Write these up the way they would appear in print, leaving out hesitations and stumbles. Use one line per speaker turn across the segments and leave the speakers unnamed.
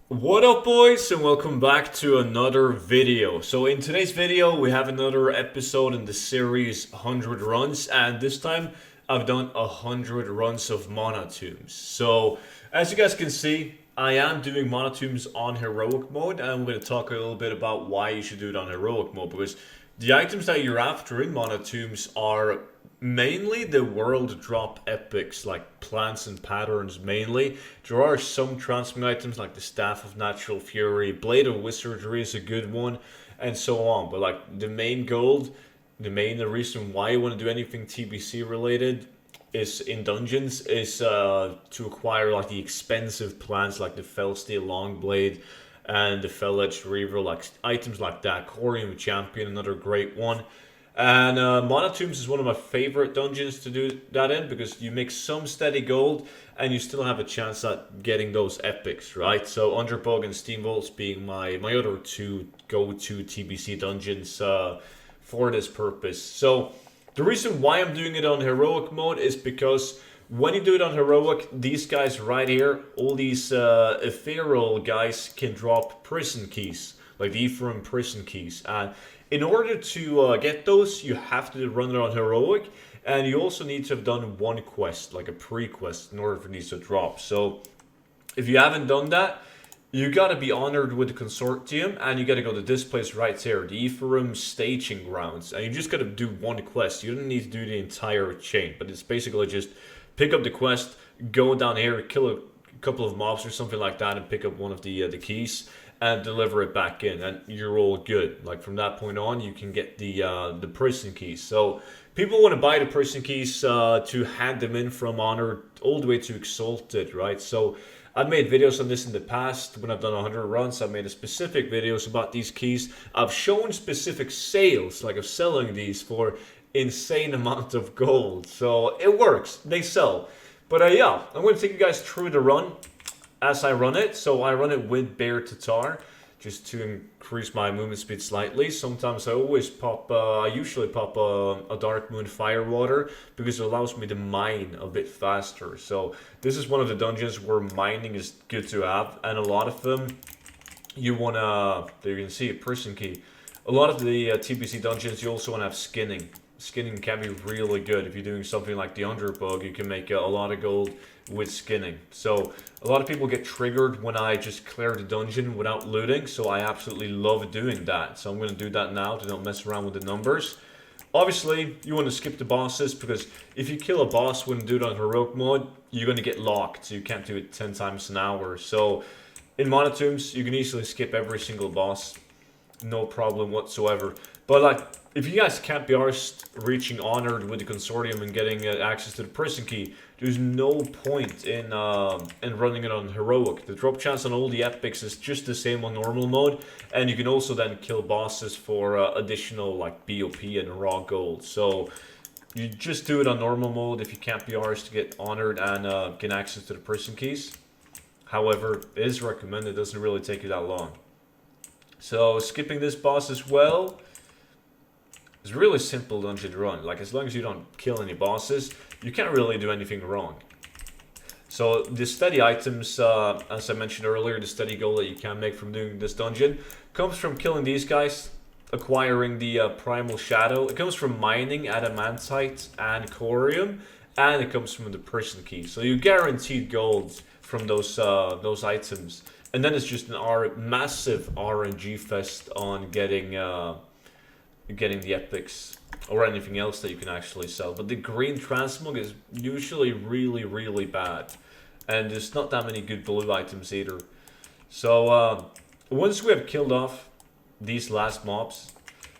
What up, boys, and welcome back to another video. So in today's video we have another episode in the series 100 runs, and this time I've done 100 runs of monotombs. So as you guys can see, I am doing monotombs on heroic mode, and I'm going to talk a little bit about why you should do it on heroic mode, because the items that you're after in monotombs are mainly the world drop epics, like plants and patterns mainly. There are some transmute items like the Staff of Natural Fury, Blade of Wizardry is a good one, and so on. But like the main gold, the reason why you want to do anything TBC related is in dungeons is to acquire like the expensive plants like the Fellsteel Longblade and the Fell-Edged Reaver, like items like that. Corium Champion, another great one. And Monotombs is one of my favorite dungeons to do that in, because you make some steady gold and you still have a chance at getting those epics, right? So Underbog and Steamvolts being my other two go-to TBC dungeons for this purpose. So the reason why I'm doing it on heroic mode is because when you do it on heroic, these guys right here, all these ethereal guys can drop prison keys, like the Ephraim prison keys. And in order to get those, you have to run it on heroic, and you also need to have done one quest, like a pre-quest, in order for these to drop. So if you haven't done that, you gotta be honored with the consortium, and you gotta go to this place right here, the Ephraim staging grounds, and you just gotta do one quest. You don't need to do the entire chain, but it's basically just pick up the quest, go down here, kill a couple of mobs or something like that, and pick up one of the keys and deliver it back in, and you're all good. Like from that point on, you can get the prison keys. So people want to buy the prison keys to hand them in from honored all the way to exalted, right? So I've made videos on this in the past. When I've done 100 runs, I've made a specific videos about these keys. I've shown specific sales, like of selling these for insane amount of gold. So it works, they sell. But yeah, I'm going to take you guys through the run as I run it. So I run it with Bear Tatar, just to increase my movement speed slightly. Sometimes I usually pop a Dark Moon Firewater, because it allows me to mine a bit faster. So this is one of the dungeons where mining is good to have, and a lot of them you wanna, there you can see a prison key. A lot of the TBC dungeons you also want to have skinning. Skinning can be really good. If you're doing something like the Underbug, you can make a lot of gold with skinning. So a lot of people get triggered when I just clear the dungeon without looting, so I absolutely love doing that. So I'm going to do that now to not mess around with the numbers. Obviously, you want to skip the bosses, because if you kill a boss when you do it on heroic mode, you're going to get locked, so you can't do it 10 times an hour. So in Monotombs, you can easily skip every single boss, no problem whatsoever. But like, if you guys can't be arsed reaching honored with the consortium and getting access to the prison key, there's no point in running it on heroic. The drop chance on all the epics is just the same on normal mode, and you can also then kill bosses for additional like BOP and raw gold. So you just do it on normal mode if you can't be arsed to get honored and get access to the prison keys. However, it is recommended, it doesn't really take you that long. So skipping this boss as well, it's a really simple dungeon run. Like, as long as you don't kill any bosses, you can't really do anything wrong. So the steady items, as I mentioned earlier, the steady goal that you can make from doing this dungeon comes from killing these guys, acquiring the Primal Shadow. It comes from mining Adamantite and Corium, and it comes from the prison key. So you guaranteed gold from those items. And then it's just an massive RNG fest on getting the epics or anything else that you can actually sell. But the green transmog is usually really, really bad, and there's not that many good blue items either. So once we have killed off these last mobs,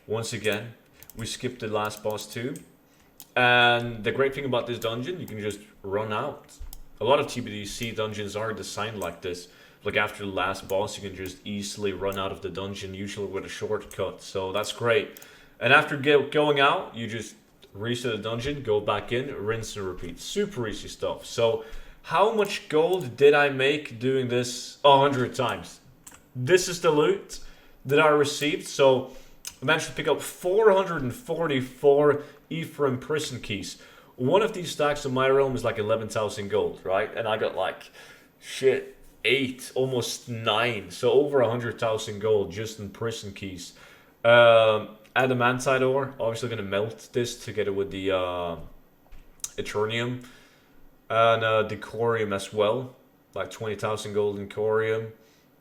once again we skip the last boss too. And the great thing about this dungeon, you can just run out. A lot of TBC dungeons are designed like this. Like, after the last boss, you can just easily run out of the dungeon, usually with a shortcut. So that's great. And after going out, you just reset the dungeon, go back in, rinse and repeat. Super easy stuff. So how much gold did I make doing this 100 times? This is the loot that I received. So I managed to pick up 444 Ephraim prison keys. One of these stacks in my realm is like 11,000 gold, right? And I got like, shit, 8, almost 9. So over 100,000 gold just in prison keys. Adamantite ore, obviously going to melt this together with the Eternium. And Decorium as well. Like 20,000 gold in Corium.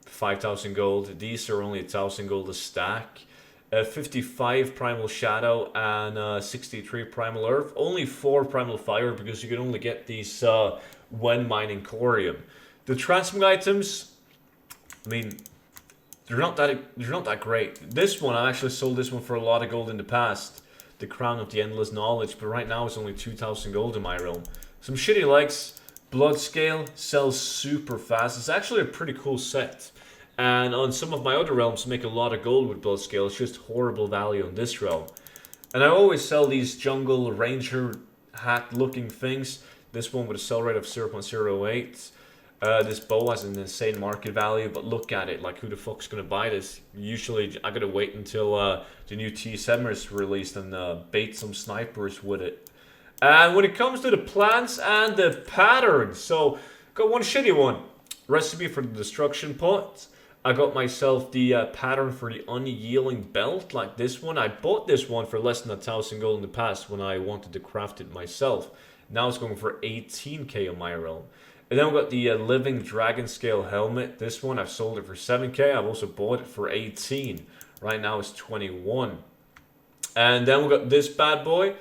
5,000 gold. These are only 1,000 gold a stack. 55 Primal Shadow and 63 Primal Earth. Only 4 Primal Fire because you can only get these when mining Corium. The transmog items, I mean, they're not that great. This one, I actually sold this one for a lot of gold in the past. The Crown of the Endless Knowledge, but right now it's only 2,000 gold in my realm. Some shitty legs. Bloodscale sells super fast. It's actually a pretty cool set. And on some of my other realms make a lot of gold with Bloodscale. It's just horrible value on this realm. And I always sell these jungle ranger hat looking things. This one with a sell rate of 0.08. This bow has an insane market value, but look at it. Like, who the fuck's gonna buy this? Usually I gotta wait until the new T7 is released and bait some snipers with it. And when it comes to the plants and the patterns, so got one shitty one. Recipe for the destruction pot. I got myself the pattern for the unyielding belt, like this one. I bought this one for less than 1,000 gold in the past when I wanted to craft it myself. Now it's going for 18k on my realm. And then we got the living dragon scale helmet. This one I've sold it for 7k. I've also bought it for 18. Right now it's 21. And then we got this bad boy.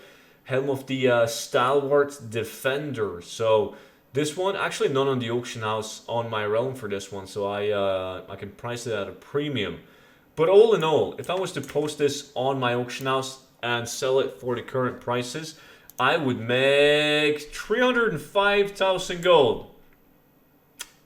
Helm of the Stalwart Defender. So this one, actually none on the auction house on my realm for this one. So I can price it at a premium. But all in all, if I was to post this on my auction house and sell it for the current prices, I would make 305,000 gold.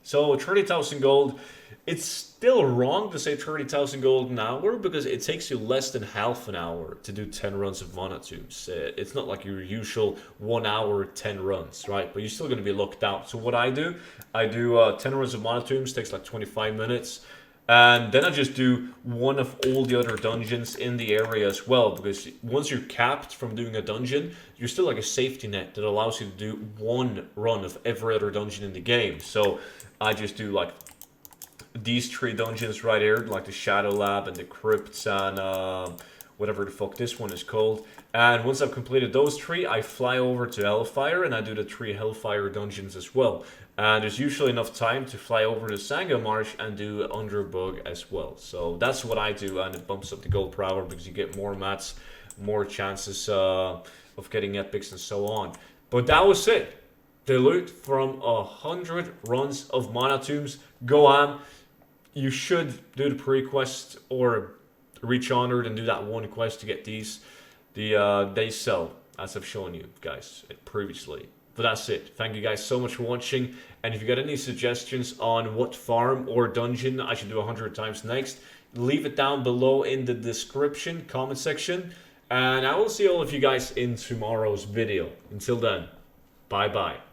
So 30,000 gold. It's still wrong to say 30,000 gold an hour because it takes you less than half an hour to do 10 runs of monotubes. It's not like your usual 1 hour 10 runs, right? But you're still going to be locked out. So what I do 10 runs of monotubes, takes like 25 minutes. And then I just do one of all the other dungeons in the area as well. Because once you're capped from doing a dungeon, you're still like a safety net that allows you to do one run of every other dungeon in the game. So I just do like these 3 dungeons right here, like the Shadow Lab and the Crypts and whatever the fuck this one is called. And once I've completed those 3, I fly over to Hellfire and I do the 3 Hellfire dungeons as well. And there's usually enough time to fly over to Sangha Marsh and do Underbug as well. So that's what I do, and it bumps up the gold per hour because you get more mats, more chances of getting epics and so on. But that was it. The loot from 100 runs of Monatombs. Go on. You should do the pre-quest or reach honored and do that one quest to get these. They sell, as I've shown you guys previously. But that's it. Thank you guys so much for watching. And if you got any suggestions on what farm or dungeon I should do 100 times next, leave it down below in the description, comment section. And I will see all of you guys in tomorrow's video. Until then, bye-bye.